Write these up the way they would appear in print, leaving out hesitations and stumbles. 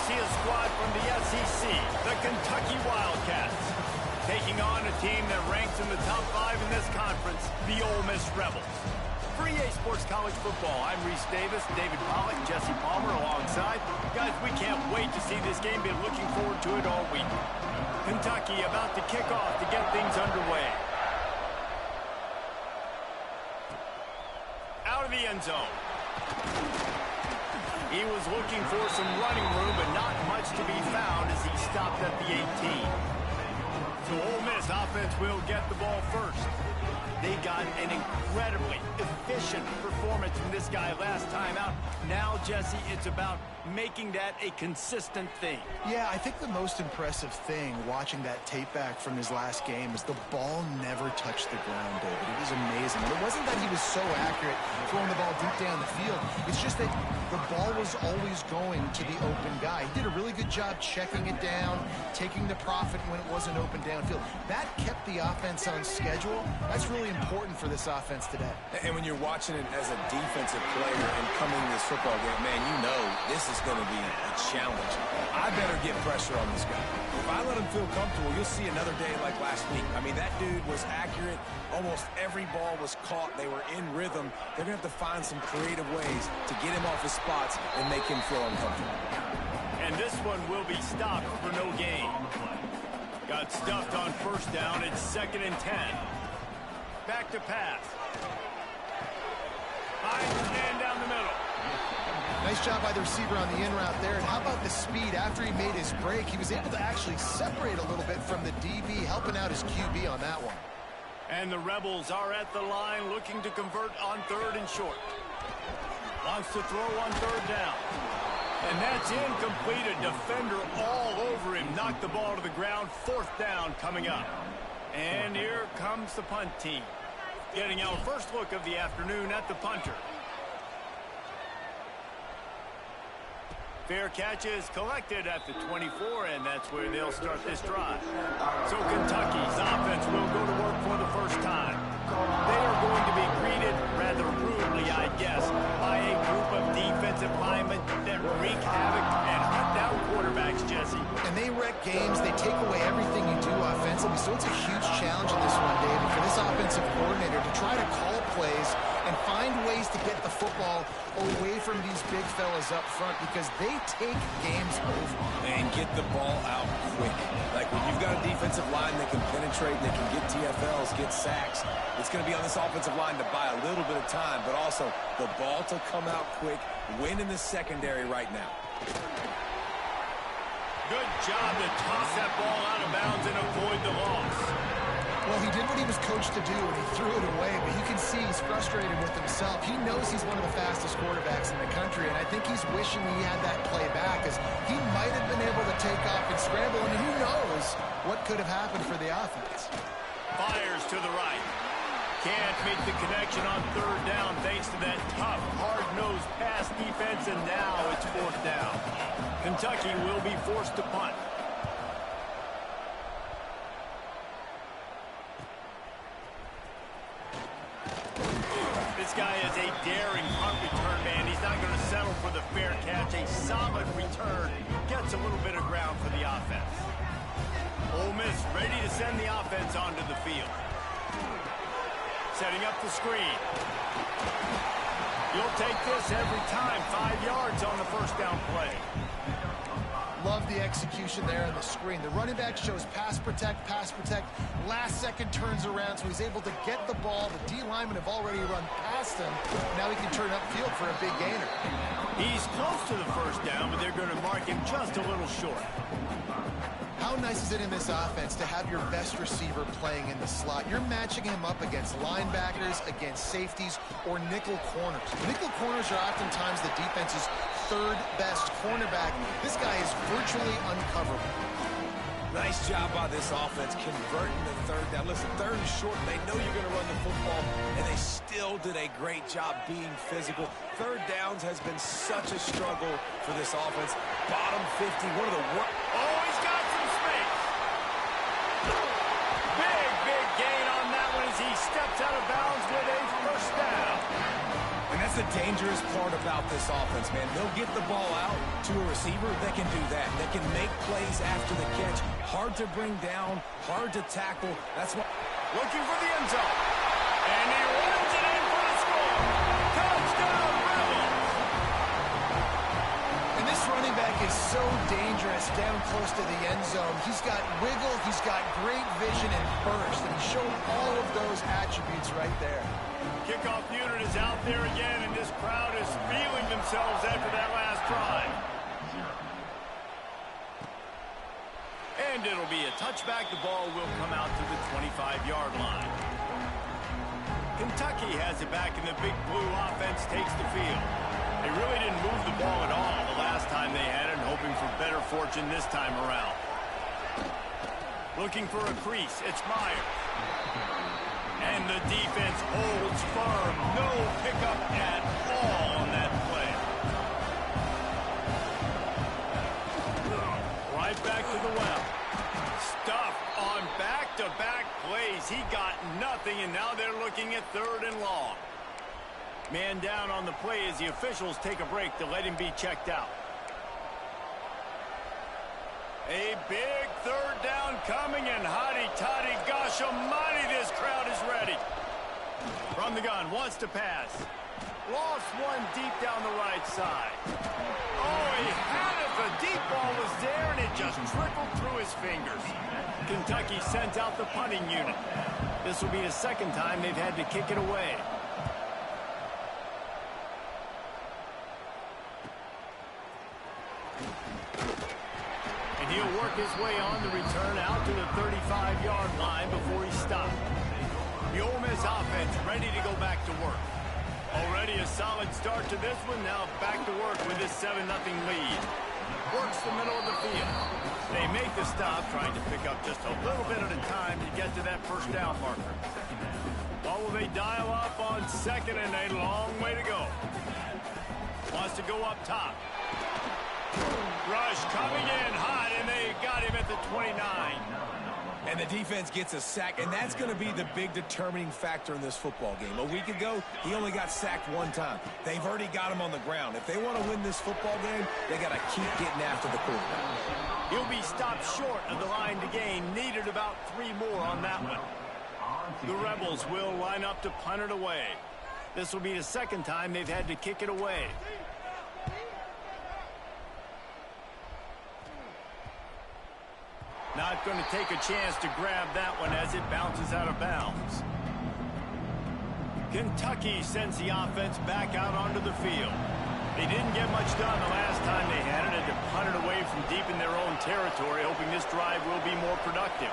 see a squad from the SEC, the Kentucky Wildcats, taking on a team that ranks in the top 5 in this conference, the Ole Miss Rebels. For EA Sports College Football, I'm Reese Davis, David Pollack, Jesse Palmer alongside. Guys, we can't wait to see this game. Been looking forward to it all week. Kentucky about to kick off to get things underway. Out of the end zone. He was looking for some running room, but not much to be found as he stopped at the 18. So Ole Miss offense will get the ball first. They got an incredibly efficient performance from this guy last time out. Now, Jesse, it's about making that a consistent thing. Yeah, I think the most impressive thing watching that tape back from his last game is the ball never touched the ground, David. It was amazing. And it wasn't that he was so accurate throwing the ball deep down the field. It's just that the ball was always going to the open guy. He did a really good job checking it down, taking the profit when it wasn't open downfield. That kept the offense on schedule. That's really important for this offense today. And when you're watching it as a defensive player and coming to this football game, man, you know this is going to be a challenge. I better get pressure on this guy. If I let him feel comfortable, you'll see another day like last week. I mean, that dude was accurate. Almost every ball was caught. They were in rhythm. They're going to have to find some creative ways to get him off his spots and make him feel uncomfortable. And this one will be stopped for no gain. Got stuffed on first down. It's 2nd and 10. Back to pass. High and down the middle. Nice job by the receiver on the in route there. And how about the speed? After he made his break, he was able to actually separate a little bit from the DB, helping out his QB on that one. And the Rebels are at the line looking to convert on 3rd and short. Wants to throw on 3rd down. And that's incomplete. A defender all over him. Knocked the ball to the ground. 4th down coming up. And here comes the punt team. Getting our first look of the afternoon at the punter. Fair catch is collected at the 24, and that's where they'll start this drive. So Kentucky's offense will go to work for the first time. They are going to be greeted rather rudely, I guess, by a group of defensive linemen that wreak havoc and hunt down quarterbacks, Jesse. And they wreck games. They take away everything you do offensively. So it's a huge challenge in this one, David, for this offensive coordinator to try to call plays and find ways to get the football away from these big fellas up front because they take games over. And get the ball out quick. Like when you've got a defensive line that can penetrate, they can get TFLs, get sacks, it's going to be on this offensive line to buy a little bit of time, but also the ball to come out quick, win in the secondary right now. Good job to toss that ball out of bounds and avoid the loss. Well, he did what he was coached to do, and he threw it away, but you can see he's frustrated with himself. He knows he's one of the fastest quarterbacks in the country, and I think he's wishing he had that play back, as he might have been able to take off and scramble, and who knows what could have happened for the offense. Fires to the right. Can't make the connection on 3rd down thanks to that tough, hard-nosed pass defense, and now it's 4th down. Kentucky will be forced to punt. This guy is a daring punt return man. He's not going to settle for the fair catch. A solid return. Gets a little bit of ground for the offense. Ole Miss ready to send the offense onto the field. Setting up the screen. You'll take this every time. 5 yards on the first down play. Love the execution there on the screen. The running back shows pass protect, last second turns around, so he's able to get the ball. The D linemen have already run past him. Now he can turn upfield for a big gainer. He's close to the first down, but they're going to mark him just a little short. How nice is it in this offense to have your best receiver playing in the slot? You're matching him up against linebackers, against safeties, or nickel corners. Nickel corners are oftentimes the defense's 3rd best cornerback. This guy is virtually uncoverable. Nice job by this offense converting the 3rd down. Listen, 3rd and short, they know you're going to run the football, and they still did a great job being physical. 3rd downs has been such a struggle for this offense. Bottom 50, one of the worst. Oh, he's got some space. Big gain on that one as he steps out of bounds with a first down. And That's the dangerous part about this offense, man. They'll get the ball out to a receiver. They can do that. They can make plays after the catch. Hard to bring down, hard to tackle. That's what. Looking for the end zone. And he runs it in for the score. Touchdown, Rebels. And this running back is so dangerous down close to the end zone. He's got wiggle, he's got great vision and burst, and he's shown all of those attributes right there. Kickoff unit is out there again, and this crowd is feeling themselves after that last drive. And it'll be a touchback. The ball will come out to the 25-yard line. Kentucky has it back, and the big blue offense takes the field. They really didn't move the ball at all the last time they had it, and hoping for better fortune this time around. Looking for a crease. It's Myers. And the defense holds firm. No pickup at all on that play. Right back to the well. Stuffed on back-to-back plays. He got nothing, and now they're looking at 3rd and long. Man down on the play as the officials take a break to let him be checked out. A big 3rd down coming, and hotty-toddy, gosh almighty, this crowd is ready. From the gun, wants to pass. Lost one deep down the right side. Oh, he had it. The deep ball was there, and it just trickled through his fingers. Kentucky sends out the punting unit. This will be the 2nd time they've had to kick it away. He'll work his way on the return out to the 35-yard line before he stopped. The Ole Miss offense ready to go back to work. Already a solid start to this one. Now back to work with this 7-0 lead. Works the middle of the field. They make the stop, trying to pick up just a little bit at a time to get to that 1st down marker. What will they dial up on 2nd, and a long way to go. Wants to go up top. Rush coming in hot, and they got him at the 29. And the defense gets a sack, and that's going to be the big determining factor in this football game. A week ago, he only got sacked 1 time. They've already got him on the ground. If they want to win this football game, they got to keep getting after the quarterback. He'll be stopped short of the line to gain. Needed about 3 more on that one. The Rebels will line up to punt it away. This will be the 2nd time they've had to kick it away. Not going to take a chance to grab that one as it bounces out of bounds. Kentucky sends the offense back out onto the field. They didn't get much done the last time they had it, and to punt it away from deep in their own territory, hoping this drive will be more productive.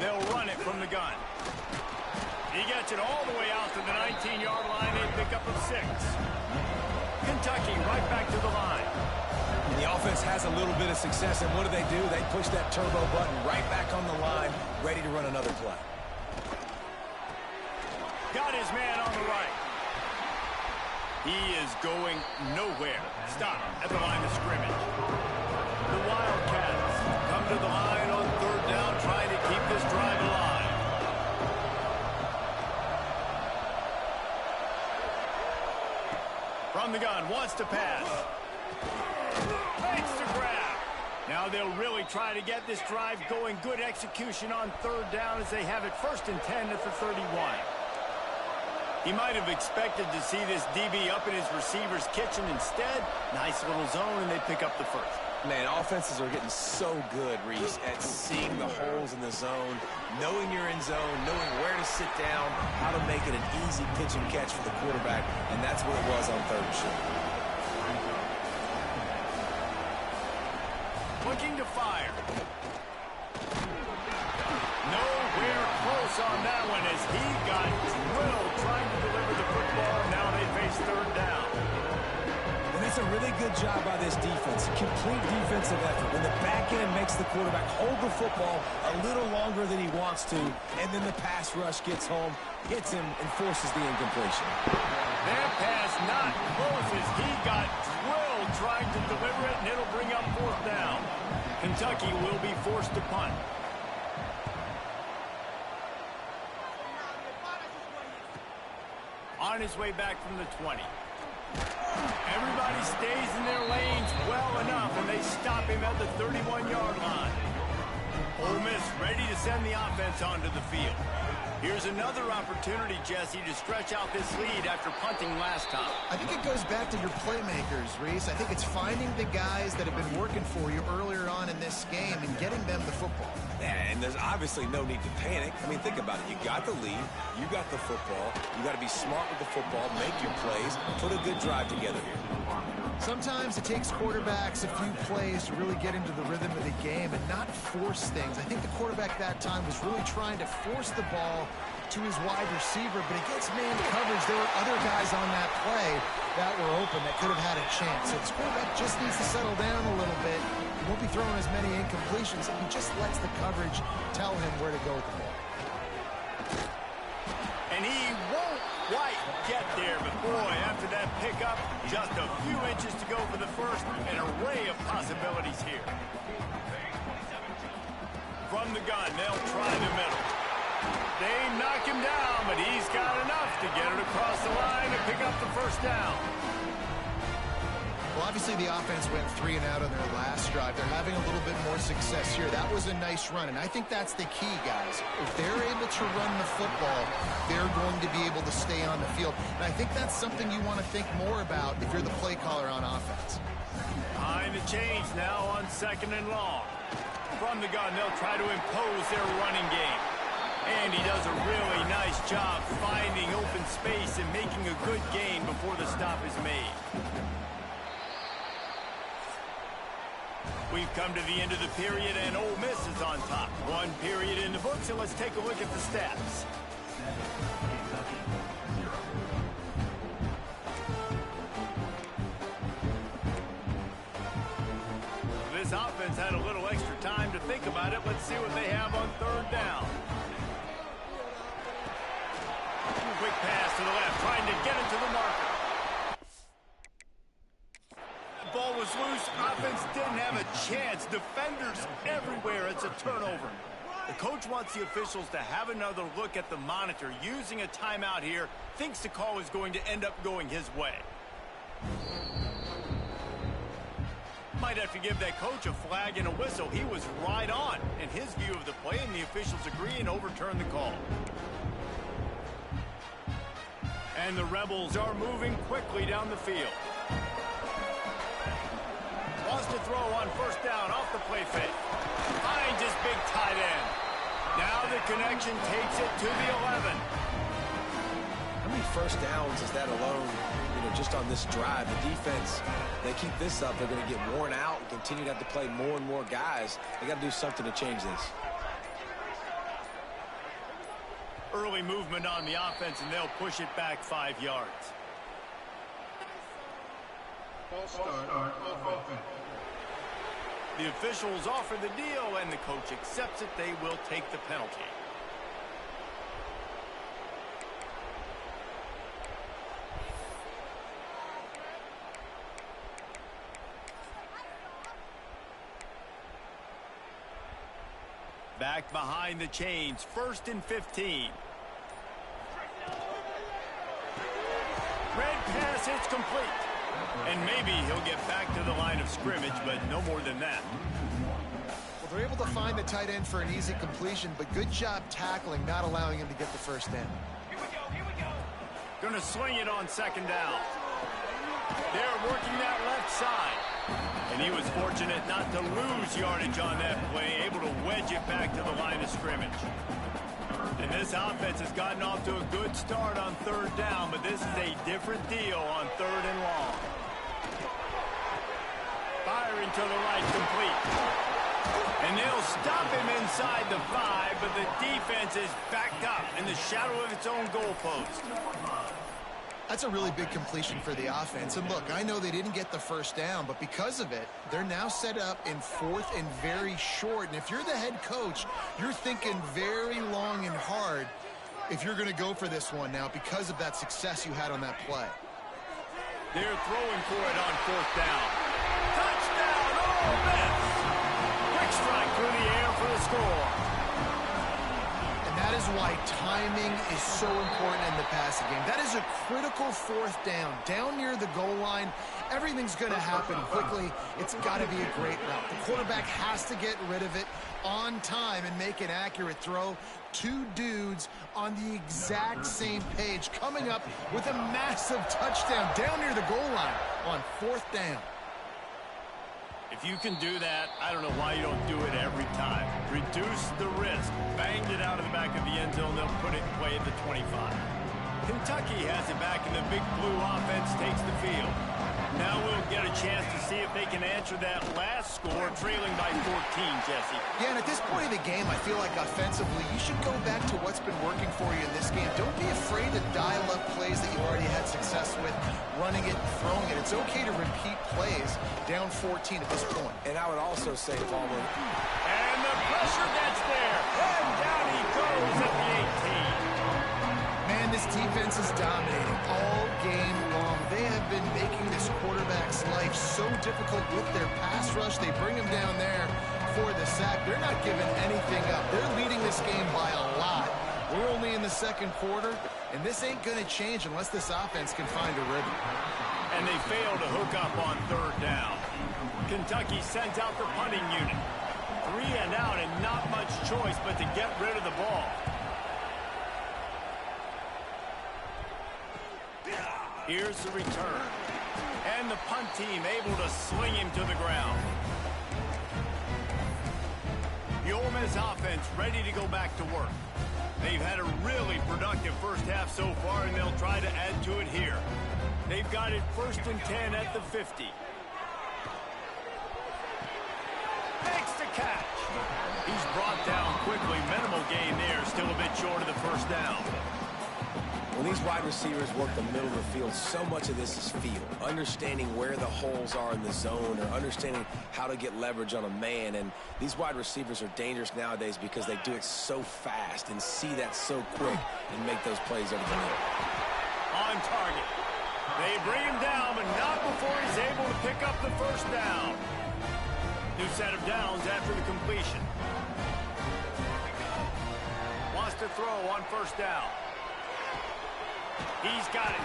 They'll run it from the gun. He gets it all the way out to the 19-yard line, a pickup of 6. Kentucky right back to the line. The offense has a little bit of success, and what do? They push that turbo button right back on the line, ready to run another play. Got his man on the right. He is going nowhere. Stop at the line of scrimmage. The Wildcats come to the line on 3rd down, trying to keep this drive alive. From the gun, wants to pass. Makes the grab. Now they'll really try to get this drive going. Good execution on 3rd down as they have it 1st and 10 at the 31. He might have expected to see this DB up in his receiver's kitchen. Instead, nice little zone, and they pick up the 1st. Man, offenses are getting so good, Reese, at seeing the holes in the zone, knowing you're in zone, knowing where to sit down, how to make it an easy pitch and catch for the quarterback, and that's what it was on 3rd and short. Looking to fire. Nowhere close on that one as he got drilled trying to deliver the football. Now they face 3rd down. And that's a really good job by this defense. Complete defensive effort. When the back end makes the quarterback hold the football a little longer than he wants to, and then the pass rush gets home, hits him, and forces the incompletion. That pass not close as he got drilled trying to deliver it, and it'll bring up 4th down. Kentucky will be forced to punt. on his way back from the 20. Everybody stays in their lanes well enough, and they stop him at the 31-yard line. Ole Miss ready to send the offense onto the field. Here's another opportunity, Jesse, to stretch out this lead after punting last time. I think it goes back to your playmakers, Reese. I think it's finding the guys that have been working for you earlier on in this game and getting them the football. And there's obviously no need to panic. I mean, think about it. You got the lead. You got the football. You got to be smart with the football, make your plays, put a good drive together here. Sometimes it takes quarterbacks a few plays to really get into the rhythm of the game and not force things. I think the quarterback that time was really trying to force the ball to his wide receiver, but against man coverage, there were other guys on that play that were open that could have had a chance. So this quarterback just needs to settle down a little bit. He won't be throwing as many incompletions. He just lets the coverage tell him where to go with the ball. And he won't quite get there, but boy, after that pickup, just a few inches to go for the first. An array of possibilities here. From the gun, they'll try the middle. They knock him down, but he's got enough to get it across the line and pick up the first down. Well, obviously the offense went 3 and out on their last drive. They're having a little bit more success here. That was a nice run, and I think that's the key, guys. If they're able to run the football, they're going to be able to stay on the field. And I think that's something you want to think more about if you're the play caller on offense. Behind the chains now on 2nd and long. From the gun, they'll try to impose their running game. And he does a really nice job finding open space and making a good gain before the stop is made. We've come to the end of the period, and Ole Miss is on top. 1 period in the books, and let's take a look at the stats. This offense had a little extra time to think about it. Let's see what they have on 3rd down. Quick pass to the left, trying to get into the marker. Ball was loose. Offense didn't have a chance. Defenders everywhere. It's a turnover. The coach wants the officials to have another look at the monitor. Using a timeout here, thinks the call is going to end up going his way. Might have to give that coach a flag and a whistle. He was right on in his view of the play, and the officials agree and overturn the call. And the Rebels are moving quickly down the field. Wants to throw on 1st down off the play fake. Finds his big tight end. Now the connection takes it to the 11. How many first downs is that alone, just on this drive? The defense, they keep this up, they're going to get worn out and continue to have to play more and more guys. They got to do something to change this. Early movement on the offense, and they'll push it back 5 yards. The officials offer the deal, and the coach accepts it. They will take the penalty. Back behind the chains, 1st and 15. Red pass, it's complete. And maybe he'll get back to the line of scrimmage, but no more than that. Well, they're able to find the tight end for an easy completion, but good job tackling, not allowing him to get the first down. Here we go. Going to sling it on 2nd down. They're working that left side. And he was fortunate not to lose yardage on that play, able to wedge it back to the line of scrimmage. And this offense has gotten off to a good start on 3rd down, but this is a different deal on 3rd and long. Firing to the right, complete. And they'll stop him inside the 5, but the defense is backed up in the shadow of its own goalpost. That's a really big completion for the offense. And look, I know they didn't get the first down, but because of it, they're now set up in 4th and very short. And if you're the head coach, you're thinking very long and hard if you're going to go for this one now because of that success you had on that play. They're throwing for it on 4th down. Touchdown, Ole Miss! Quick strike through the air for the score. And that is why timing is so important in the passing game. That is a critical fourth down. Down near the goal line, everything's going to happen quickly. It's got to be a great route. The quarterback has to get rid of it on time and make an accurate throw. Two dudes on the exact same page coming up with a massive touchdown down near the goal line on fourth down. If you can do that, I don't know why you don't do it every time. Reduce the risk. Banged it out of the back of the end zone. They'll put it away at the 25. Kentucky has it back, and the Big Blue offense takes the field. Now we'll get a chance to see if they can answer that last score, trailing by 14, Jesse. Yeah, and at this point of the game, I feel like offensively, you should go back to what's been working for you in this game. Don't be afraid to dial up plays that you already had success with, running it, throwing it. It's okay to repeat plays down 14 at this point. And I would also say, Palmer, and the pressure gets there. And down he goes at the 18. Man, this defense is dominating all game long. They have been making this quarterback's life so difficult with their pass rush. They bring him down there for the sack. They're not giving anything up. They're leading this game by a lot. We're only in the second quarter, and this ain't going to change unless this offense can find a rhythm. And they fail to hook up on third down. Kentucky sends out the punting unit. 3 and out, and not much choice but to get rid of the ball. Here's the return. And the punt team able to sling him to the ground. The Ole Miss offense ready to go back to work. They've had a really productive first half so far, and they'll try to add to it here. They've got it 1st and 10 at the 50. Makes the catch. He's brought down quickly. Minimal gain there. Still a bit short of the first down. when these wide receivers work the middle of the field, so much of this is feel. Understanding where the holes are in the zone or understanding how to get leverage on a man. And these wide receivers are dangerous nowadays because they do it so fast and see that so quick and make those plays over the middle. On target. They bring him down, but not before he's able to pick up the first down. New set of downs after the completion. Wants to throw on first down. He's got it.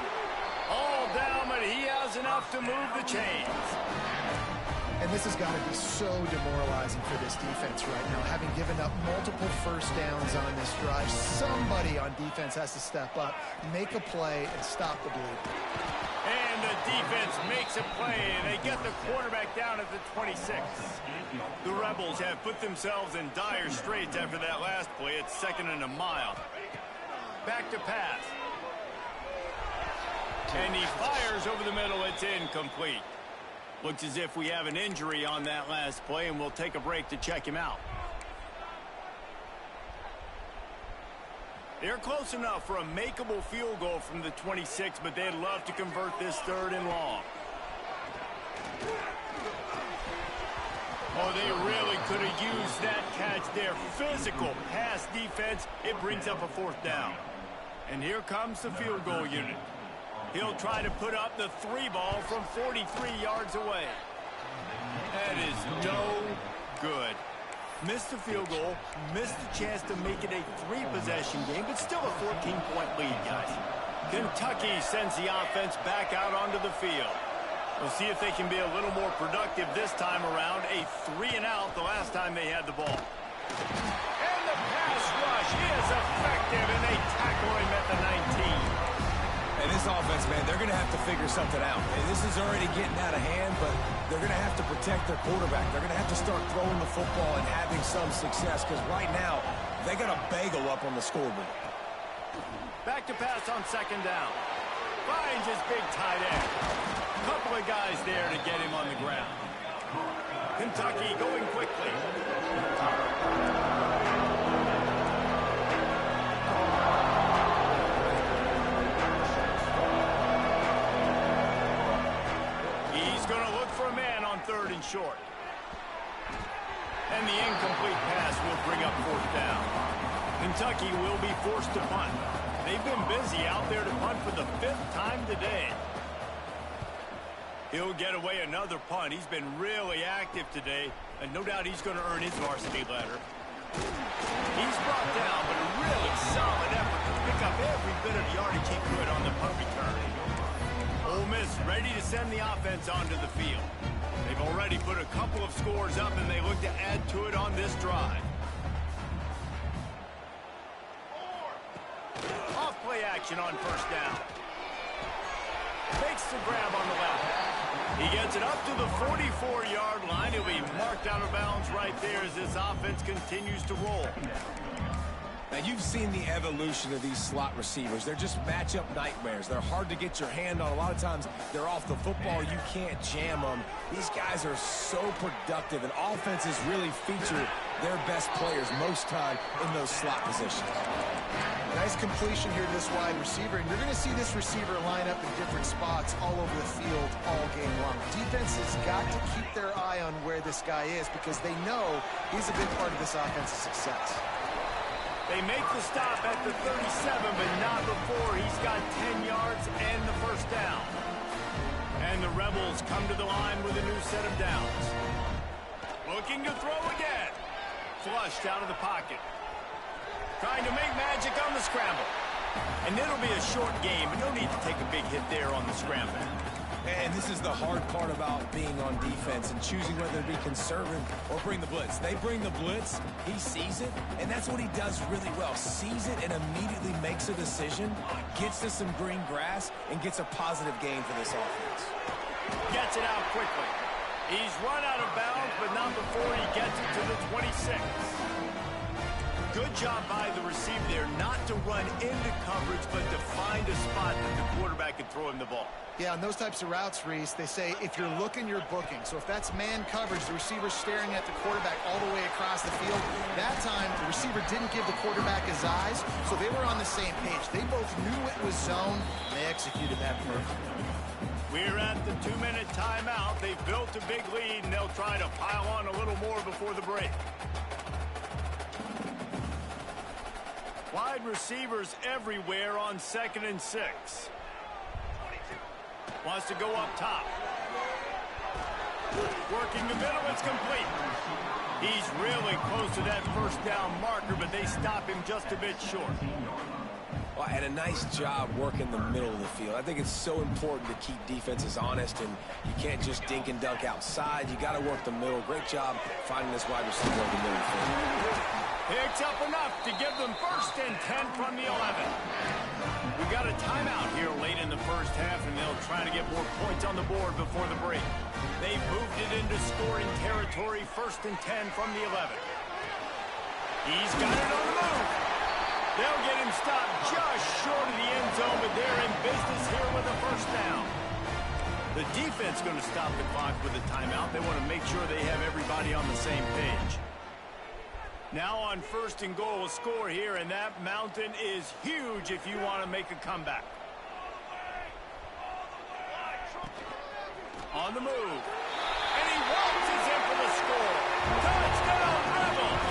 All down, but he has enough to move the chains. And this has got to be so demoralizing for this defense right now. Having given up multiple first downs on this drive, somebody on defense has to step up, make a play, and stop the bleed. And the defense makes a play, and they get the quarterback down at the 26. The Rebels have put themselves in dire straits after that last play. It's 2nd and a mile. Back to pass. And he fires over the middle. It's incomplete. Looks as if we have an injury on that last play, and we'll take a break to check him out. They're close enough for a makeable field goal from the 26, but they'd love to convert this 3rd and long. Oh, they really could have used that catch there. Physical pass defense. It brings up a 4th down. And here comes the field goal unit. He'll try to put up the 3 ball from 43 yards away. That is no good. Missed the field goal, missed the chance to make it a 3-possession game, but still a 14-point lead, guys. Kentucky sends the offense back out onto the field. We'll see if they can be a little more productive this time around. A 3-and-out the last time they had the ball. And the pass rush is effective, and they tackle him at the 19. And this offense, man, they're going to have to figure something out. And this is already getting out of hand, but they're going to have to protect their quarterback. They're going to have to start throwing the football and having some success because right now they got a bagel up on the scoreboard. Back to pass on 2nd down. Finds his big tight end. Couple of guys there to get him on the ground. Kentucky going quickly. He's going to look for a man on 3rd and short. And the incomplete pass will bring up 4th down. Kentucky will be forced to punt. They've been busy out there to punt for the 5th time today. He'll get away another punt. He's been really active today, and no doubt he's going to earn his varsity letter. He's brought down, but a really solid bit of yardage he could on the punt return. Ole Miss ready to send the offense onto the field. They've already put a couple of scores up, and they look to add to it on this drive. Off play action on first down. Makes the grab on the left. He gets it up to the 44-yard line. He'll be marked out of bounds right there as this offense continues to roll. Now, you've seen the evolution of these slot receivers. They're just matchup nightmares. They're hard to get your hand on. A lot of times, they're off the football. You can't jam them. These guys are so productive, and offenses really feature their best players most time in those slot positions. Nice completion here to this wide receiver, and you're going to see this receiver line up in different spots all over the field all game long. Defense has got to keep their eye on where this guy is because they know he's a big part of this offense's success. They make the stop at the 37, but not before he's got 10 yards and the first down. And the Rebels come to the line with a new set of downs. Looking to throw again. Flushed out of the pocket. Trying to make magic on the scramble. And it'll be a short game, but no need to take a big hit there on the scramble. And this is the hard part about being on defense and choosing whether to be conservative or bring the blitz. They bring the blitz, he sees it, and that's what he does really well. Sees it and immediately makes a decision, gets to some green grass, and gets a positive gain for this offense. Gets it out quickly. He's run out of bounds, but not before he gets it to the 26. Good job by the receiver there not to run into coverage, but to find a spot that the quarterback could throw him the ball. Yeah, on those types of routes, Reese, they say if you're looking, you're booking. So if that's man coverage, the receiver's staring at the quarterback all the way across the field. That time, the receiver didn't give the quarterback his eyes, so they were on the same page. They both knew it was zone. They executed that perfectly. We're at the 2-minute timeout. They've built a big lead, and they'll try to pile on a little more before the break. Wide receivers everywhere on 2nd and 6. Wants to go up top. Working the middle, it's complete. He's really close to that first down marker, but they stop him just a bit short. Well, and a nice job working the middle of the field. I think it's so important to keep defenses honest, and you can't just dink and dunk outside. You got to work the middle. Great job finding this wide receiver over the middle of the field. Picks up enough to give them 1st and 10 from the 11. We got a timeout here late in the first half, and they'll try to get more points on the board before the break. They've moved it into scoring territory, 1st and 10 from the 11. He's got it on the move. They'll get him stopped just short of the end zone, but they're in business here with a first down. The defense going to stop the clock with a timeout. They want to make sure they have everybody on the same page. Now on 1st and goal, a score here, and that mountain is huge if you want to make a comeback. On the move. And he waltzes in for the score. Touchdown, Rebels!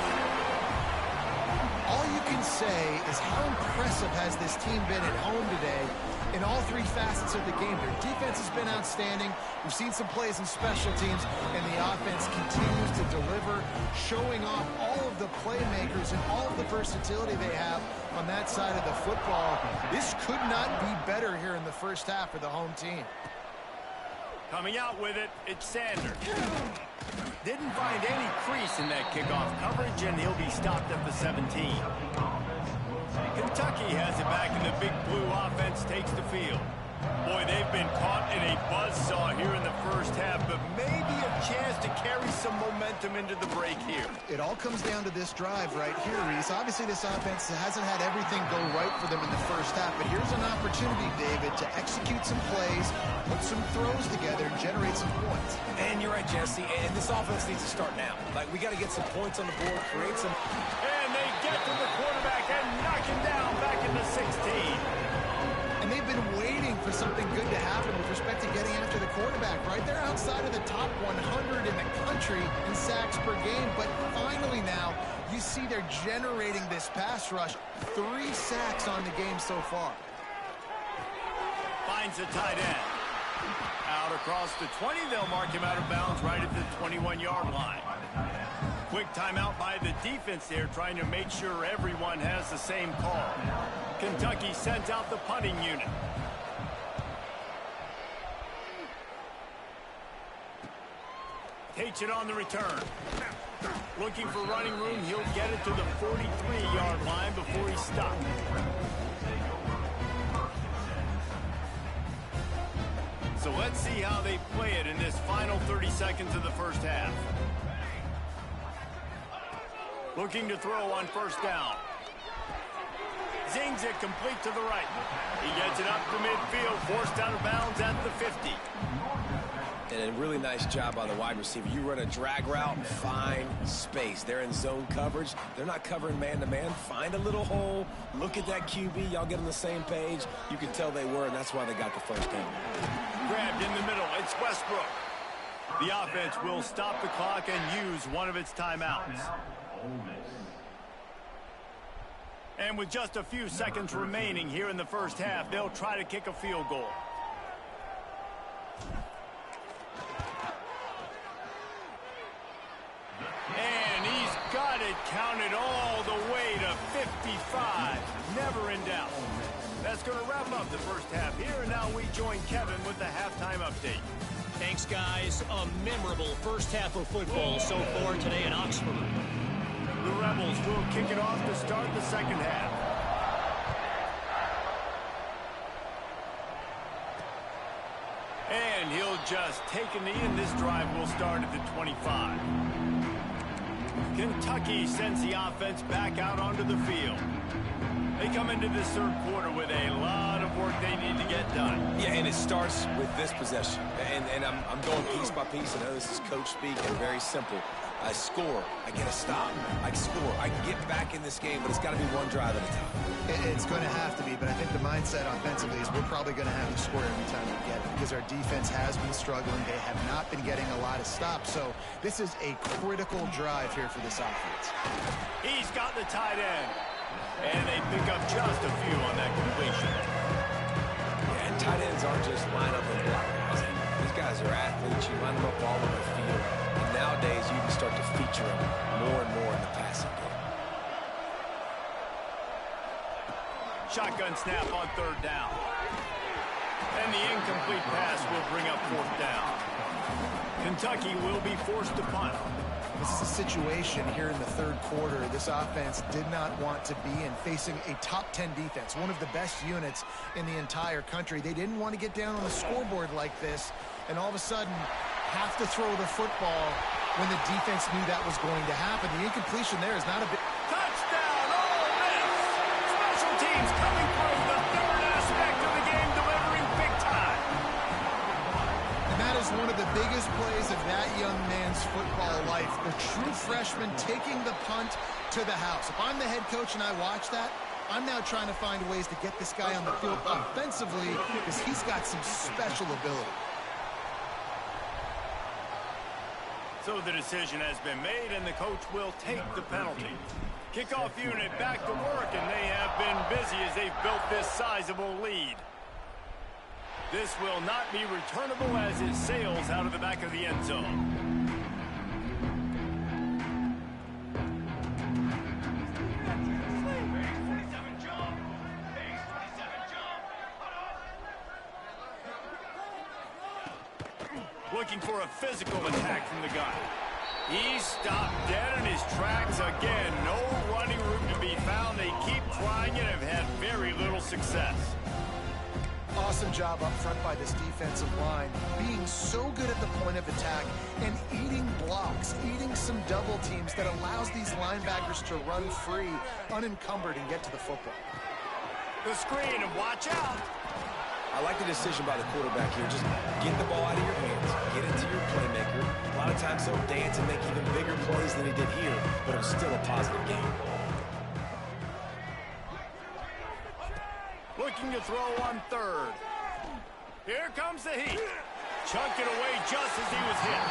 All you can say is how impressive has this team been at home today in all 3 facets of the game. Their defense has been outstanding. We've seen some plays in special teams, and the offense continues to deliver, showing off all of the playmakers and all of the versatility they have on that side of the football. This could not be better here in the first half for the home team. Coming out with it, it's Sanders. Didn't find any crease in that kickoff coverage, and he'll be stopped at the 17. Kentucky has it back, and the big blue offense takes the field. Boy, they've been caught in a buzzsaw here in the first half, but maybe a chance to carry some momentum into the break here. It all comes down to this drive right here, Reese. Obviously, this offense hasn't had everything go right for them in the first half, but here's an opportunity, David, to execute some plays, put some throws together, and generate some points. And you're right, Jesse, and this offense needs to start now. Like, we got to get some points on the board, create some... And they get to the quarterback and knock him down back in the 16. And they've been waiting for something good to happen with respect to getting after the quarterback, right? They're outside of the top 100 in the country in sacks per game, but finally now you see they're generating this pass rush. 3 sacks on the game so far. Finds the tight end. Out across the 20, they'll mark him out of bounds right at the 21-yard line. Quick timeout by the defense there, trying to make sure everyone has the same call. Kentucky sends out the punting unit. Takes it on the return. Looking for running room, he'll get it to the 43-yard line before he's stopped. So let's see how they play it in this final 30 seconds of the first half. Looking to throw on first down. Zings it complete to the right. He gets it up to midfield, forced out of bounds at the 50. And a really nice job by the wide receiver. You run a drag route, find space. They're in zone coverage. They're not covering man-to-man. Find a little hole. Look at that QB. Y'all get on the same page. You can tell they were, and that's why they got the first down. Grabbed in the middle. It's Westbrook. The offense will stop the clock and use one of its timeouts. And with just a few seconds remaining here in the first half, they'll try to kick a field goal. And he's got it counted all the way to 55. Never in doubt. That's going to wrap up the first half here, and now we join Kevin with the halftime update. Thanks, guys. A memorable first half of football so far today in Oxford. The Rebels will kick it off to start the second half. And he'll just take a knee, and this drive will start at the 25. Kentucky sends the offense back out onto the field. They come into this third quarter with a lot of work they need to get done. Yeah, and it starts with this possession. And I'm going piece by piece. I know this is coach speak and very simple. I score, I get a stop, I score, I can get back in this game, but it's got to be one drive at a time. It's going to have to be, but I think the mindset offensively is we're probably going to have to score every time we get it because our defense has been struggling. They have not been getting a lot of stops, so this is a critical drive here for this offense. He's got the tight end, and they pick up just a few on that completion. Yeah, and tight ends aren't just line up and block guys. These guys are athletes. You line them up all over the field. And nowadays, you can start to feature them more and more in the passing game. Shotgun snap on third down. And the incomplete pass will bring up fourth down. Kentucky will be forced to punt. This is a situation here in the third quarter this offense did not want to be in, facing a top 10 defense, one of the best units in the entire country. They didn't want to get down on the scoreboard like this and all of a sudden have to throw the football when the defense knew that was going to happen. The incompletion there is not a big... Touchdown, Ole Miss! Special teams coming through, the third aspect of the game, delivering big time. And that is one of the biggest plays of that young man's football life. The true freshman taking the punt to the house. If I'm the head coach and I watch that, I'm now trying to find ways to get this guy on the field offensively because he's got some special ability. So the decision has been made, and the coach will take the penalty. Kickoff unit back to work, and they have been busy as they've built this sizable lead. This will not be returnable as it sails out of the back of the end zone. Looking for a physical attack from the guy. He's stopped dead in his tracks again. No running room to be found. They keep trying and have had very little success. Awesome job up front by this defensive line, being so good at the point of attack and eating blocks, eating some double teams that allows these linebackers to run free, unencumbered, and get to the football. The screen, and watch out. I like the decision by the quarterback here. Just get the ball out of your hands. Get it to your playmaker. A lot of times he'll dance and make even bigger plays than he did here, but it was still a positive game. Looking to throw on third. Here comes the heat. Chunked it away just as he was hit.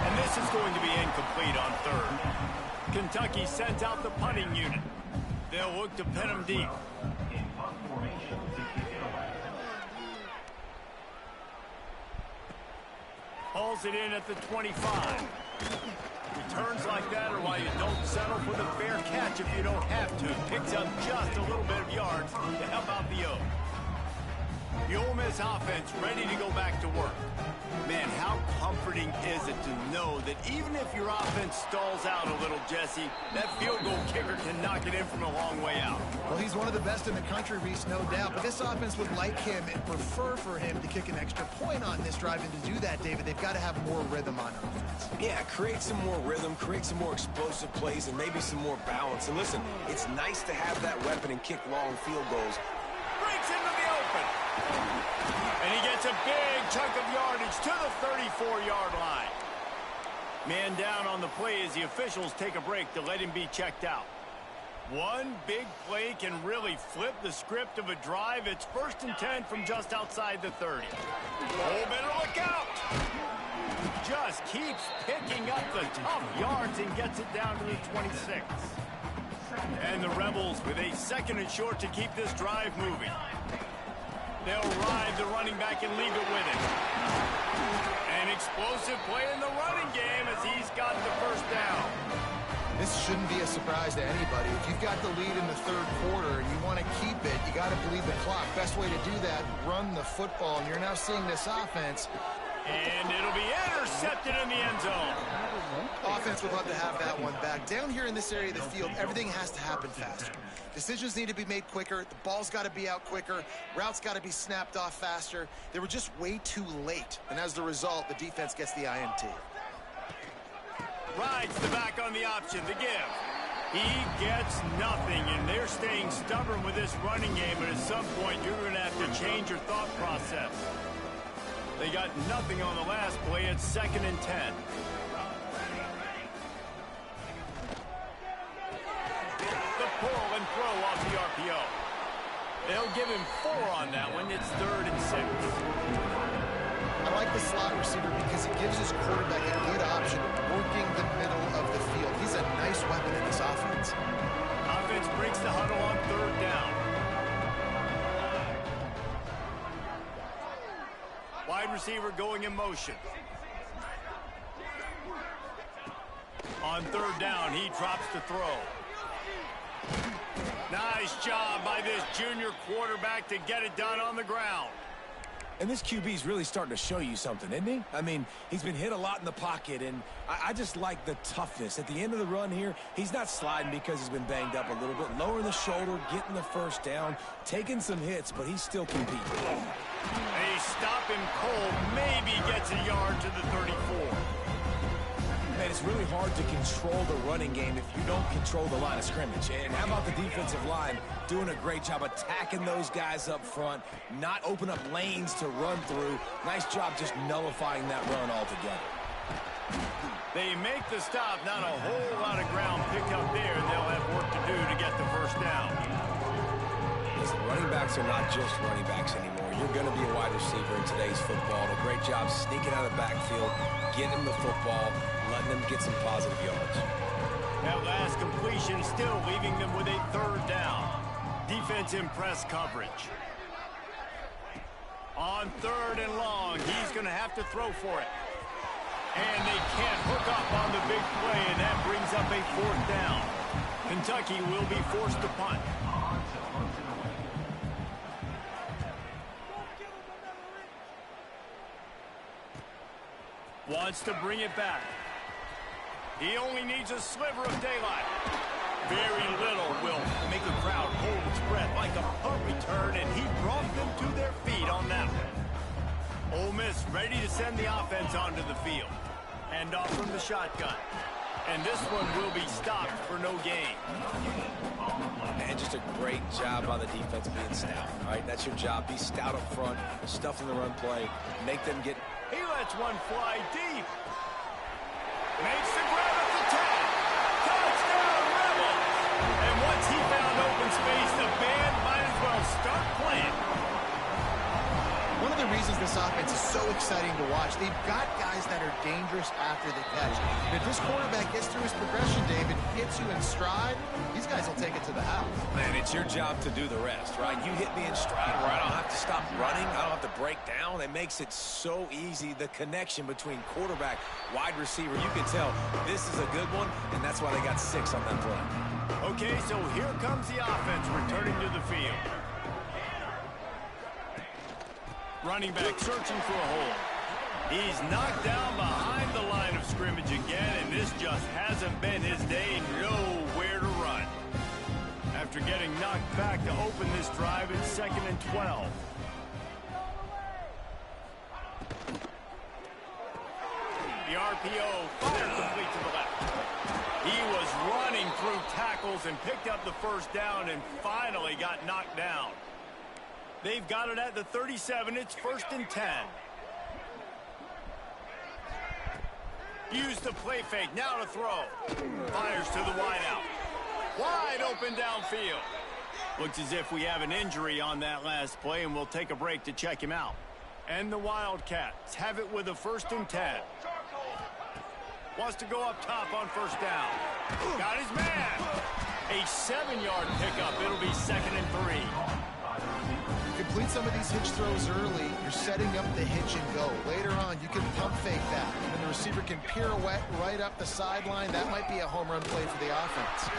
And this is going to be incomplete on third. Kentucky sends out the punting unit. They'll look to pin him deep. Hauls it in at the 25. Returns like that are why you don't settle for the fair catch if you don't have to. Picks up just a little bit of yards this offense ready to go back to work. Man, how comforting is it to know that even if your offense stalls out a little, Jesse, that field goal kicker can knock it in from a long way out. Well, he's one of the best in the country, Reese, no doubt. But this offense would like him and prefer for him to kick an extra point on this drive. And to do that, David, they've got to have more rhythm on offense. Yeah, create some more rhythm, create some more explosive plays, and maybe some more balance. And listen, it's nice to have that weapon and kick long field goals. Breaks into the open. And he gets a big chunk of yardage to the 34-yard line. Man down on the play as the officials take a break to let him be checked out. One big play can really flip the script of a drive. It's 1st and 10 from just outside the 30. Oh, better look out. Just keeps picking up the tough yards and gets it down to the 26. And the Rebels with a 2nd and short to keep this drive moving. They'll ride the running back and leave it with him. An explosive play in the running game as he's got the 1st down. This shouldn't be a surprise to anybody. If you've got the lead in the 3rd quarter and you want to keep it, you got to bleed the clock. Best way to do that, run the football. And you're now seeing this offense. And it'll be intercepted in the end zone. Offense would love to have that one back. Down here in this area of the field, everything has to happen faster. Decisions need to be made quicker. The ball's got to be out quicker. Routes got to be snapped off faster. They were just way too late. And as the result, the defense gets the INT. Rides the back on the option, the give. He gets nothing, and they're staying stubborn with this running game, but at some point you're going to have to change your thought process. They got nothing on the last play. It's 2nd and 10. The pull and throw off the RPO. They'll give him 4 on that one. It's 3rd and 6. I like the slot receiver because it gives his quarterback a good option working the middle of the field. He's a nice weapon in this offense. Offense breaks the huddle on 3rd down. Wide receiver going in motion. On 3rd down, he drops the throw. Nice job by this junior quarterback to get it done on the ground. And this QB's really starting to show you something, isn't he? I mean, he's been hit a lot in the pocket, and I just like the toughness. At the end of the run here, he's not sliding because he's been banged up a little bit. Lowering the shoulder, getting the 1st down, taking some hits, but he's still competing. They stop him cold, maybe gets a yard to the 34. Man, it's really hard to control the running game if you don't control the line of scrimmage. And how about the defensive line doing a great job attacking those guys up front, not open up lanes to run through. Nice job just nullifying that run altogether. They make the stop, not a whole lot of ground picked up there. They'll have work to do to get the 1st down. Listen, running backs are not just running backs anymore. You're going to be a wide receiver in today's football. A great job sneaking out of the backfield, getting them the football, letting them get some positive yards. That last completion still leaving them with a 3rd down. Defense in press coverage. On 3rd and long, he's going to have to throw for it. And they can't hook up on the big play, and that brings up a 4th down. Kentucky will be forced to punt. Wants to bring it back. He only needs a sliver of daylight. Very little will make a crowd hold its breath like a punt return, and he brought them to their feet on that one. Ole Miss ready to send the offense onto the field. Hand off from the shotgun. And this one will be stopped for no gain. Man, just a great job by the defense being stout. All right, that's your job. Be stout up front, stuff in the run play, make them get... He lets one fly deep. Makes the grab at the 10. Touchdown, Rebels. And once he found open space, the band might as well start playing. One of the reasons this offense is so exciting to watch, they've got guys that are dangerous after the catch. And if this quarterback gets through his progression, David, hits you in stride, these guys will take it to the house. Man, it's your job to do the rest, right? You hit me in stride where I don't have to stop running, I don't have to break down. It makes it so easy, the connection between quarterback, wide receiver. You can tell this is a good one, and that's why they got 6 on that play. Okay, so here comes the offense returning to the field. Running back searching for a hole. He's knocked down behind the line of scrimmage again, and this just hasn't been his day. Nowhere to run. After getting knocked back to open this drive, it's 2nd and 12. The RPO fired complete to the left. He was running through tackles and picked up the first down and finally got knocked down. They've got it at the 37. It's 1st and 10. Use the play fake. Now to throw. Fires to the wideout. Wide open downfield. Looks as if we have an injury on that last play, and we'll take a break to check him out. And the Wildcats have it with a 1st and 10. Wants to go up top on 1st down. Got his man. A 7-yard pickup. It'll be 2nd and 3. Complete some of these hitch throws early. You're setting up the hitch and go. Later on, you can pump fake that. And the receiver can pirouette right up the sideline. That might be a home run play for the offense.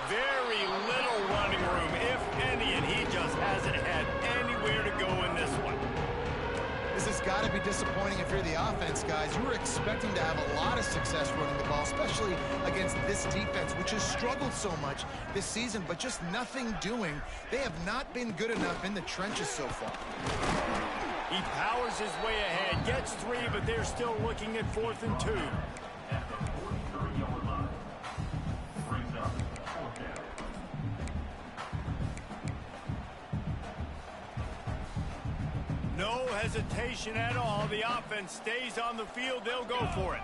Very little running room, if any, and he just hasn't had anywhere to go in this one. This has got to be disappointing if you're the offense, guys. You were expecting to have a lot of success running the ball, especially against this defense, which has struggled so much this season, but just nothing doing. They have not been good enough in the trenches so far. He powers his way ahead, gets 3, but they're still looking at 4th and 2. No hesitation at all. The offense stays on the field. They'll go for it.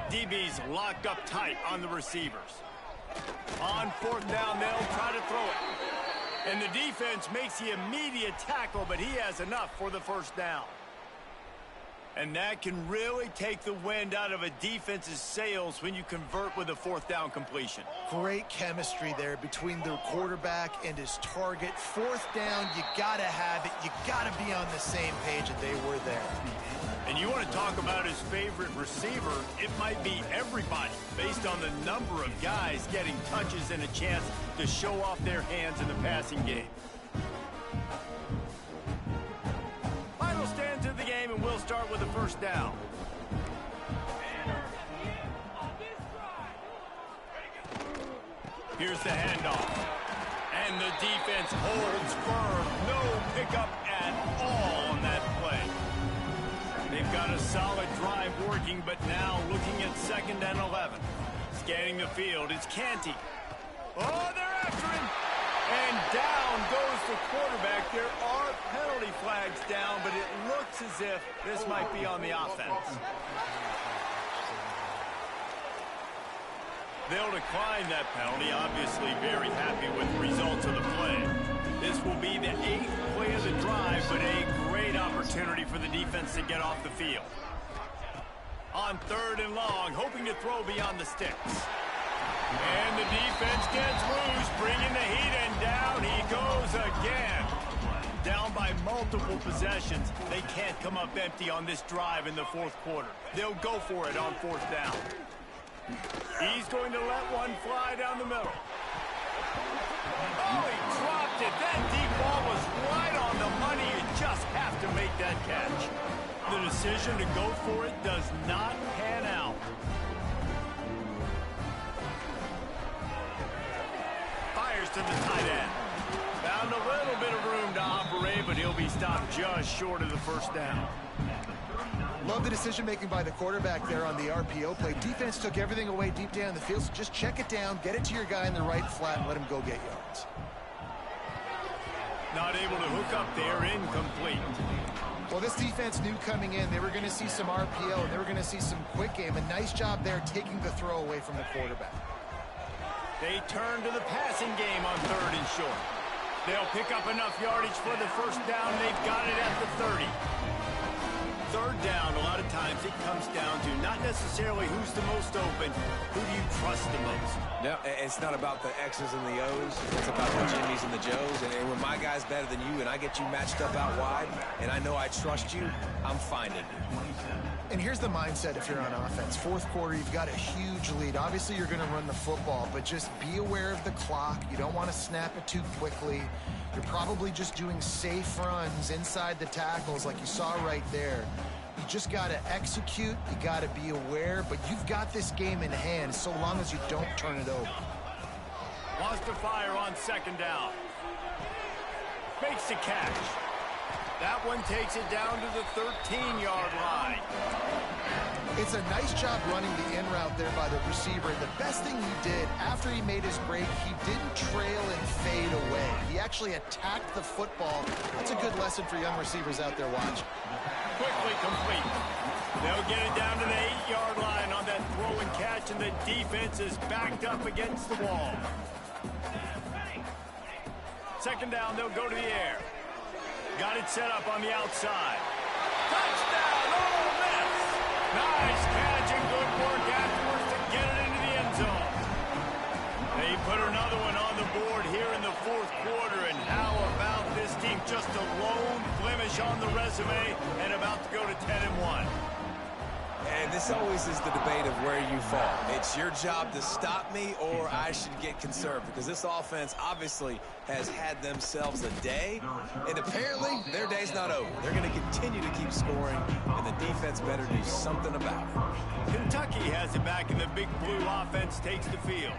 DB's locked up tight on the receivers. On 4th down, they'll try to throw it. And the defense makes the immediate tackle, but he has enough for the 1st down. And that can really take the wind out of a defense's sails when you convert with a 4th down completion. Great chemistry there between the quarterback and his target. 4th down, you got to have it. You got to be on the same page, and they were there. And you want to talk about his favorite receiver, it might be everybody, based on the number of guys getting touches and a chance to show off their hands in the passing game. Final stands of the game, and we'll start with the 1st down. Here's the handoff. And the defense holds firm. No pickup at all on that play. They've got a solid drive working, but now looking at 2nd and 11. Scanning the field, it's Canty. Oh, they're after him. And down goes the quarterback. There are penalty flags down, but it looks as if this might be on the offense. They'll decline that penalty, obviously very happy with the results of the play. This will be the 8th play of the drive, but a great opportunity for the defense to get off the field. On 3rd and long, hoping to throw beyond the sticks. And the defense gets loose, bringing the heat, and down he goes again. Down by multiple possessions. They can't come up empty on this drive in the 4th quarter. They'll go for it on 4th down. He's going to let one fly down the middle. Oh, he dropped it. That deep ball was right on the money. You just have to make that catch. The decision to go for it does not pan out. Fires to the tight end. Found a little bit of room to operate, but he'll be stopped just short of the 1st down. Love the decision-making by the quarterback there on the RPO play. Defense took everything away deep down the field, so just check it down, get it to your guy in the right flat, and let him go get yards. Not able to hook up there, incomplete. Well, this defense knew coming in they were going to see some RPO, and they were going to see some quick game. A nice job there taking the throw away from the quarterback. They turn to the passing game on 3rd and short. They'll pick up enough yardage for the 1st down. They've got it at the 30. 3rd down, a lot of times it comes down to not necessarily who's the most open, who do you trust the most? No, it's not about the X's and the O's. It's about the Jimmys and the Joes. And when my guy's better than you and I get you matched up out wide and I know I trust you, I'm finding you. And here's the mindset if you're on offense. 4th quarter, you've got a huge lead. Obviously, you're going to run the football, but just be aware of the clock. You don't want to snap it too quickly. You're probably just doing safe runs inside the tackles like you saw right there. You just got to execute. You got to be aware, but you've got this game in hand so long as you don't turn it over. Wants to fire on second down. Makes the catch. That one takes it down to the 13-yard line. It's a nice job running the in route there by the receiver. The best thing he did after he made his break, he didn't trail and fade away. He actually attacked the football. That's a good lesson for young receivers out there watching. Quickly complete. They'll get it down to the 8-yard line on that throw and catch, and the defense is backed up against the wall. Second down, they'll go to the air. Got it set up on the outside. Touchdown, Ole Miss! Nice catch and good work afterwards to get it into the end zone. They put another one on the board here in the fourth quarter, and how about this team? Just a lone blemish on the resume and about to go to 10-1. And this always is the debate of where you fall. It's your job to stop me, or I should get conserved, because this offense obviously has had themselves a day, and apparently their day's not over. They're going to continue to keep scoring, and the defense better do something about it. Kentucky has it back, and the big blue offense takes the field.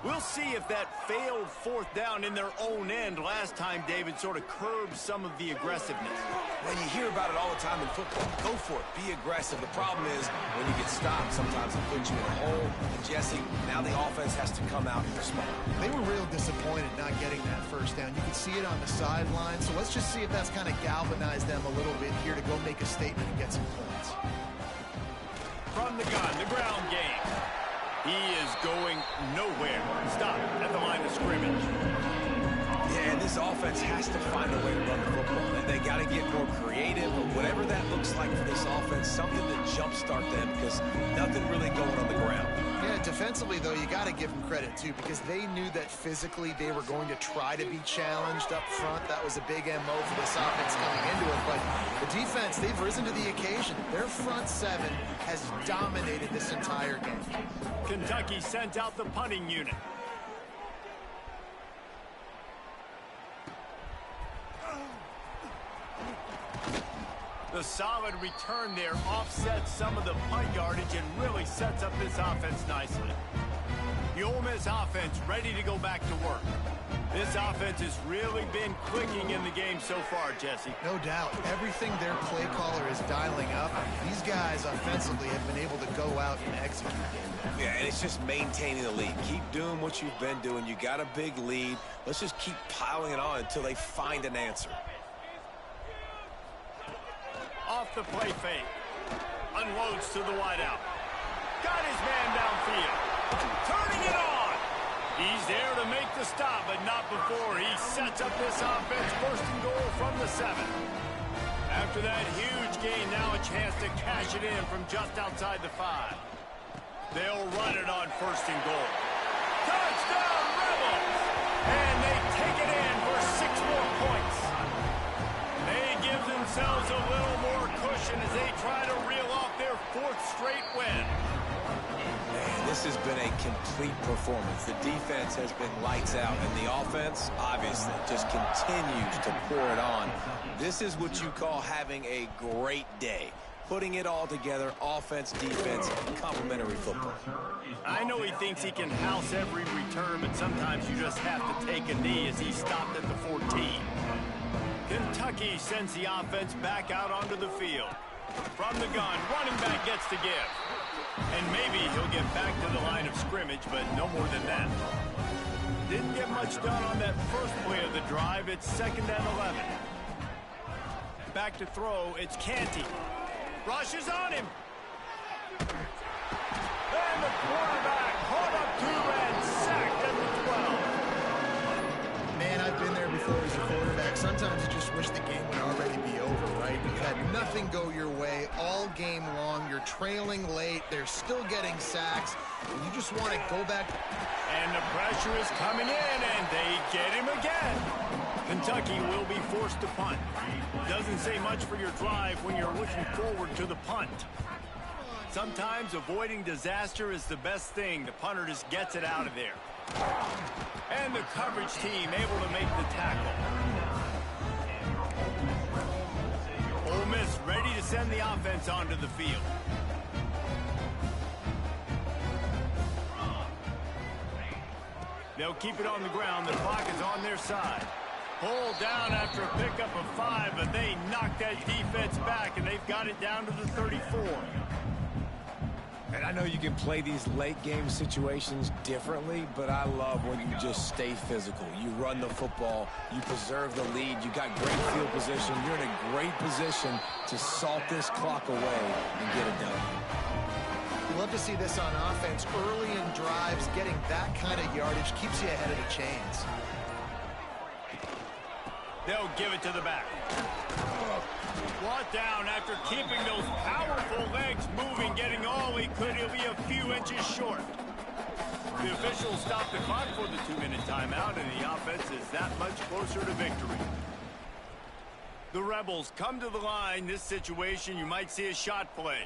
We'll see if that failed fourth down in their own end last time, David, sort of curbed some of the aggressiveness. When you hear about it all the time in football, go for it. Be aggressive. The problem is when you get stopped, sometimes it puts you in a hole. And Jesse, now the offense has to come out and respond. They were real disappointed not getting that first down. You could see it on the sideline. So let's just see if that's kind of galvanized them a little bit here to go make a statement and get some points. From the gun, the ground game. He is going nowhere. Stop at the line of scrimmage. Yeah, and this offense has to find a way to run the football. They got to get more creative, or whatever that looks like for this offense, something to jumpstart them, because nothing really going on the ground. Yeah, defensively, though, you got to give them credit, too, because they knew that physically they were going to try to be challenged up front. That was a big MO for this offense coming into it. But the defense, they've risen to the occasion. Their front seven has dominated this entire game. Kentucky sent out the punting unit. The solid return there offsets some of the punt yardage and really sets up this offense nicely. The Ole Miss offense ready to go back to work. This offense has really been clicking in the game so far, Jesse. No doubt. Everything their play caller is dialing up, these guys offensively have been able to go out and execute. Yeah, and it's just maintaining the lead. Keep doing what you've been doing. You got a big lead. Let's just keep piling it on until they find an answer. Off the play fake. Unloads to the wideout. Got his man downfield. Turning it on. He's there to make the stop, but not before he sets up this offense. First and goal from the 7. After that huge gain, now a chance to cash it in from just outside the 5. They'll run it on first and goal. Touchdown, Rebels! And they take it in for 6 more points. They give themselves a little more cushion as they try to reel off their 4th straight win. Man, this has been a complete performance. The defense has been lights out, and the offense, obviously, just continues to pour it on. This is what you call having a great day. Putting it all together, offense, defense, complementary football. I know he thinks he can house every return, but sometimes you just have to take a knee as he stopped at the 14. Kentucky sends the offense back out onto the field. From the gun, running back gets the give. And maybe he'll get back to the line of scrimmage, but no more than that. Didn't get much done on that first play of the drive. It's 2nd and 11. Back to throw, it's Canty. Rushes on him. And the quarterback hauled up 2 and sacked at the 12. Man, I've been there before as a quarterback. Sometimes you just wish the game would already be over, right? You've had nothing go your way all game long. You're trailing late. They're still getting sacks. And you just want to go back. And the pressure is coming in, and they get him again. Kentucky will be forced to punt. Doesn't say much for your drive when you're looking forward to the punt. Sometimes avoiding disaster is the best thing. The punter just gets it out of there. And the coverage team able to make the tackle. send the offense onto the field. They'll keep it on the ground. The clock is on their side. Pull down after a pickup of 5, but they knock that defense back, and they've got it down to the 34. And I know you can play these late-game situations differently, but I love when you just stay physical. You run the football. You preserve the lead. You got great field position. You're in a great position to salt this clock away and get it done. You love to see this on offense. Early in drives, getting that kind of yardage keeps you ahead of the chains. They'll give it to the back. Brought down after keeping those powerful legs moving, getting all he could. He'll be a few inches short. The officials stopped the clock for the 2-minute timeout, and the offense is that much closer to victory. The Rebels come to the line. This situation, you might see a shot play.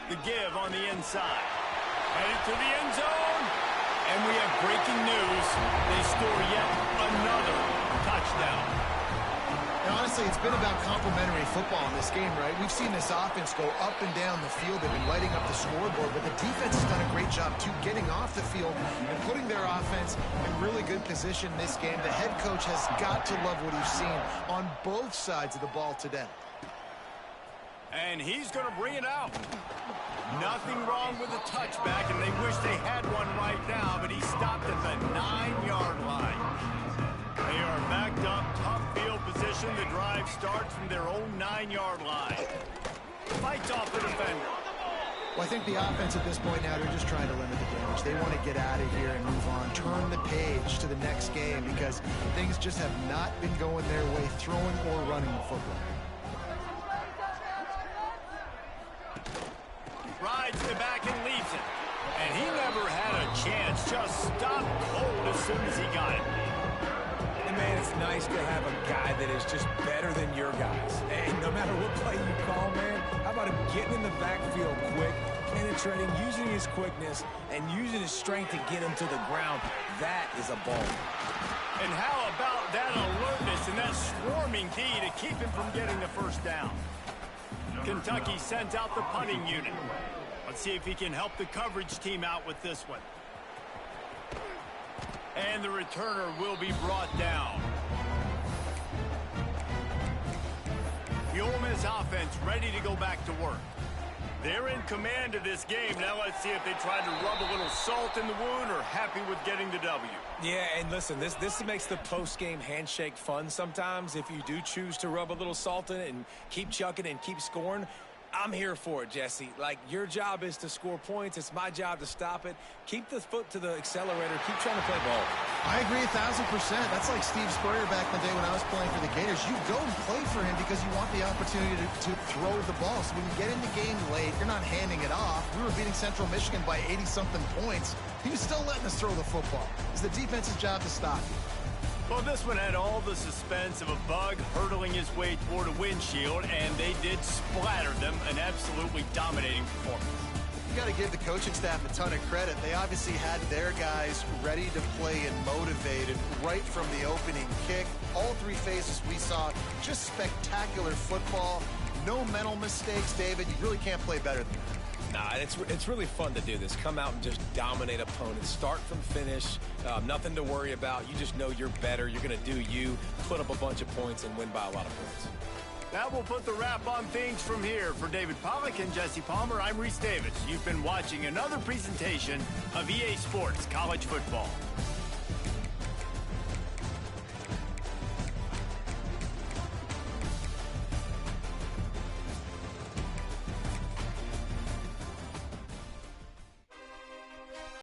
The give on the inside. Headed to the end zone. And we have breaking news. They score yet another touchdown. Now, honestly, it's been about complementary football in this game, right? We've seen this offense go up and down the field. They've been lighting up the scoreboard, but the defense has done a great job, too, getting off the field and putting their offense in really good position this game. The head coach has got to love what he's seen on both sides of the ball today. And he's going to bring it out. Nothing wrong with the touchback, and they wish they had one right now, but he stopped at the 9-yard line. They are backed up, tough field position. The drive starts from their own 9-yard line. Fights off the defender. Well, I think the offense at this point now, they're just trying to limit the damage. They want to get out of here and move on, turn the page to the next game because things just have not been going their way, throwing or running the football. Rides to the back and leaves it. And he never had a chance. Just stopped cold as soon as he got it. And man, it's nice to have a guy that is just better than your guys. And no matter what play you call, man, how about him getting in the backfield quick, penetrating, using his quickness, and using his strength to get him to the ground. That is a ball. And how about that alertness and that swarming D to keep him from getting the first down? Kentucky sends out the punting unit. Let's see if he can help the coverage team out with this one. And the returner will be brought down. The Ole Miss offense ready to go back to work. They're in command of this game. Now let's see if they try to rub a little salt in the wound or happy with getting the W. Yeah, and listen, this makes the post-game handshake fun sometimes. If you do choose to rub a little salt in it and keep chucking and keep scoring, I'm here for it, Jesse. Like, your job is to score points. It's my job to stop it. Keep the foot to the accelerator. Keep trying to play ball. I agree 1,000%. That's like Steve Spurrier back in the day when I was playing for the Gators. You go and play for him because you want the opportunity to throw the ball. So when you get in the game late, you're not handing it off. We were beating Central Michigan by 80-something points. He was still letting us throw the football. It's the defense's job to stop you. Well, this one had all the suspense of a bug hurtling his way toward a windshield, and they did splatter them. An absolutely dominating performance. You got to give the coaching staff a ton of credit. They obviously had their guys ready to play and motivated right from the opening kick. All three phases we saw, just spectacular football. No mental mistakes, David. You really can't play better than that. Nah, it's really fun to do this. Come out and just dominate opponents. Start from finish. Nothing to worry about. You just know you're better. You're going to do you, put up a bunch of points, and win by a lot of points. That will put the wrap on things from here. For David Pollack and Jesse Palmer, I'm Reese Davis. You've been watching another presentation of EA Sports College Football.